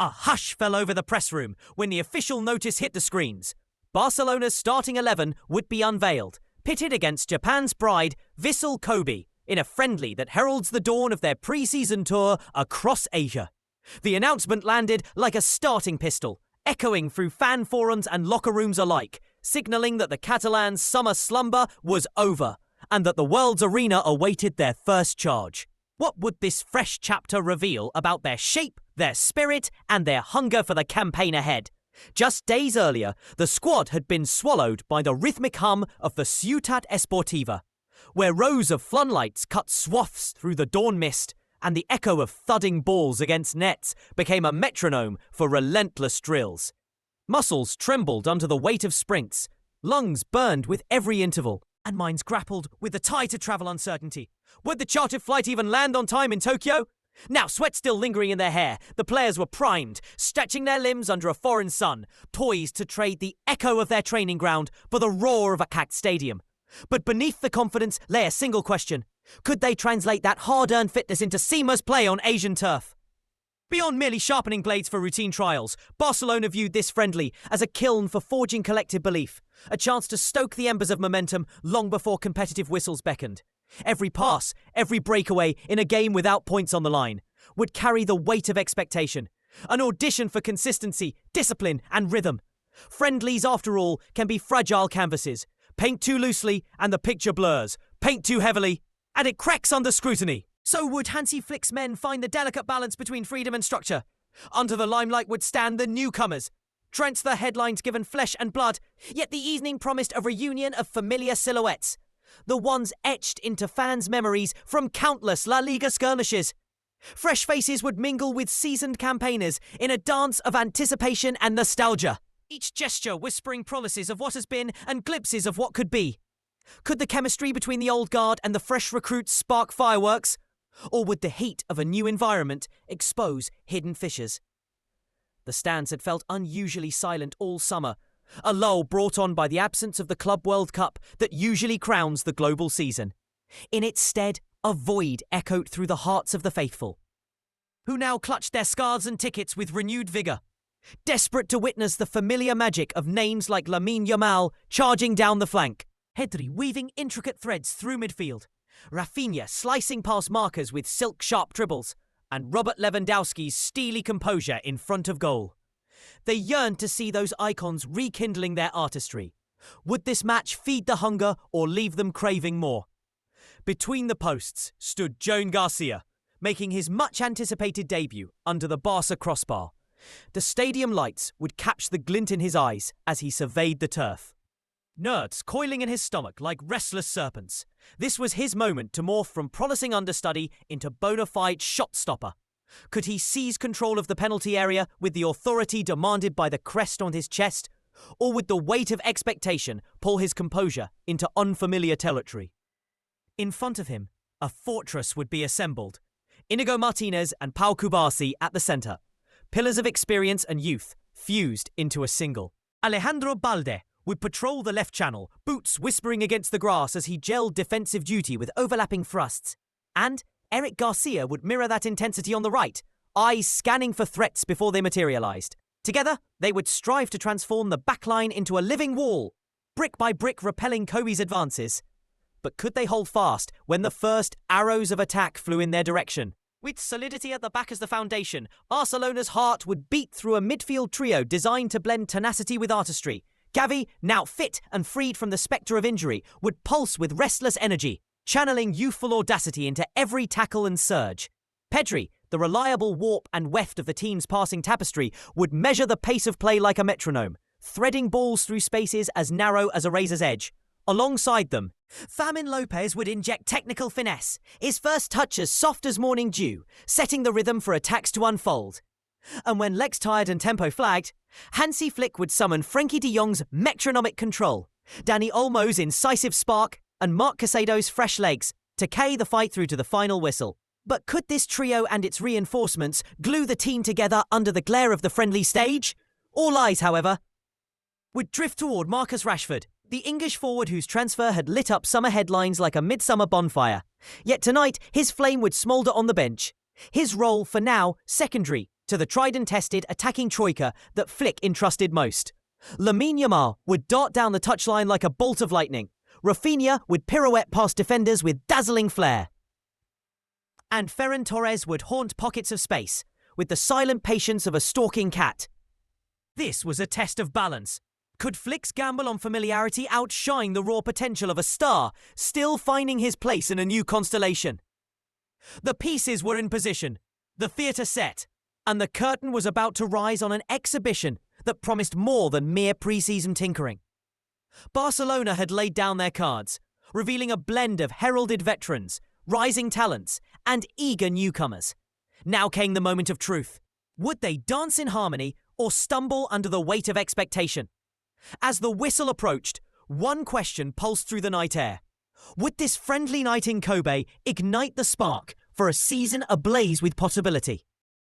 A hush fell over the press room when the official notice hit the screens. Barcelona's starting 11 would be unveiled, pitted against Japan's pride, Vissel Kobe, in a friendly that heralds the dawn of their pre-season tour across Asia. The announcement landed like a starting pistol, echoing through fan forums and locker rooms alike, signalling that the Catalans' summer slumber was over and that the world's arena awaited their first charge. What would this fresh chapter reveal about their shape, their spirit, and their hunger for the campaign ahead? Just days earlier, the squad had been swallowed by the rhythmic hum of the Ciutat Esportiva, where rows of floodlights cut swaths through the dawn mist, and the echo of thudding balls against nets became a metronome for relentless drills. Muscles trembled under the weight of sprints, lungs burned with every interval, and minds grappled with the tie to travel uncertainty. Would the chartered flight even land on time in Tokyo? Now, sweat still lingering in their hair, the players were primed, stretching their limbs under a foreign sun, poised to trade the echo of their training ground for the roar of a packed stadium. But beneath the confidence lay a single question. Could they translate that hard-earned fitness into seamless play on Asian turf? Beyond merely sharpening blades for routine trials, Barcelona viewed this friendly as a kiln for forging collective belief, a chance to stoke the embers of momentum long before competitive whistles beckoned. Every pass, every breakaway in a game without points on the line would carry the weight of expectation, an audition for consistency, discipline, and rhythm. Friendlies, after all, can be fragile canvases. Paint too loosely and the picture blurs. Paint too heavily and it cracks under scrutiny. So would Hansi Flick's men find the delicate balance between freedom and structure? Under the limelight would stand the newcomers. Transfer headlines given flesh and blood, yet the evening promised a reunion of familiar silhouettes. The ones etched into fans' memories from countless La Liga skirmishes. Fresh faces would mingle with seasoned campaigners in a dance of anticipation and nostalgia, each gesture whispering promises of what has been and glimpses of what could be. Could the chemistry between the old guard and the fresh recruits spark fireworks? Or would the heat of a new environment expose hidden fissures? The stands had felt unusually silent all summer, a lull brought on by the absence of the Club World Cup that usually crowns the global season. In its stead, a void echoed through the hearts of the faithful, who now clutched their scarves and tickets with renewed vigour, desperate to witness the familiar magic of names like Lamine Yamal charging down the flank, Pedri weaving intricate threads through midfield, Rafinha slicing past markers with silk-sharp dribbles, and Robert Lewandowski's steely composure in front of goal. They yearned to see those icons rekindling their artistry. Would this match feed the hunger or leave them craving more? Between the posts stood Joan Garcia, making his much-anticipated debut under the Barca crossbar. The stadium lights would catch the glint in his eyes as he surveyed the turf. Nerds coiling in his stomach like restless serpents. This was his moment to morph from promising understudy into bona fide shot stopper. Could he seize control of the penalty area with the authority demanded by the crest on his chest? Or would the weight of expectation pull his composure into unfamiliar territory? In front of him, a fortress would be assembled. Inigo Martinez and Pau Cubarsí at the centre. Pillars of experience and youth fused into a single. Alejandro Balde would patrol the left channel, boots whispering against the grass as he gelled defensive duty with overlapping thrusts. And Eric Garcia would mirror that intensity on the right, eyes scanning for threats before they materialised. Together, they would strive to transform the backline into a living wall, brick by brick repelling Kobe's advances. But could they hold fast when the first arrows of attack flew in their direction? With solidity at the back as the foundation, Barcelona's heart would beat through a midfield trio designed to blend tenacity with artistry. Gavi, now fit and freed from the spectre of injury, would pulse with restless energy, channeling youthful audacity into every tackle and surge. Pedri, the reliable warp and weft of the team's passing tapestry, would measure the pace of play like a metronome, threading balls through spaces as narrow as a razor's edge. Alongside them, Fermin Lopez would inject technical finesse, his first touch as soft as morning dew, setting the rhythm for attacks to unfold. And when legs tired and tempo flagged, Hansi Flick would summon Frenkie de Jong's metronomic control, Dani Olmo's incisive spark, and Marc Casado's fresh legs to carry the fight through to the final whistle. But could this trio and its reinforcements glue the team together under the glare of the friendly stage? All eyes, however, would drift toward Marcus Rashford, the English forward whose transfer had lit up summer headlines like a midsummer bonfire. Yet tonight, his flame would smoulder on the bench. His role, for now, secondary to the tried-and-tested attacking troika that Flick entrusted most. Lamine Yamal would dart down the touchline like a bolt of lightning. Rafinha would pirouette past defenders with dazzling flair. And Ferran Torres would haunt pockets of space with the silent patience of a stalking cat. This was a test of balance. Could Flick's gamble on familiarity outshine the raw potential of a star, still finding his place in a new constellation? The pieces were in position, the theatre set, and the curtain was about to rise on an exhibition that promised more than mere pre-season tinkering. Barcelona had laid down their cards, revealing a blend of heralded veterans, rising talents, and eager newcomers. Now came the moment of truth. Would they dance in harmony or stumble under the weight of expectation? As the whistle approached, one question pulsed through the night air. Would this friendly night in Kobe ignite the spark for a season ablaze with possibility?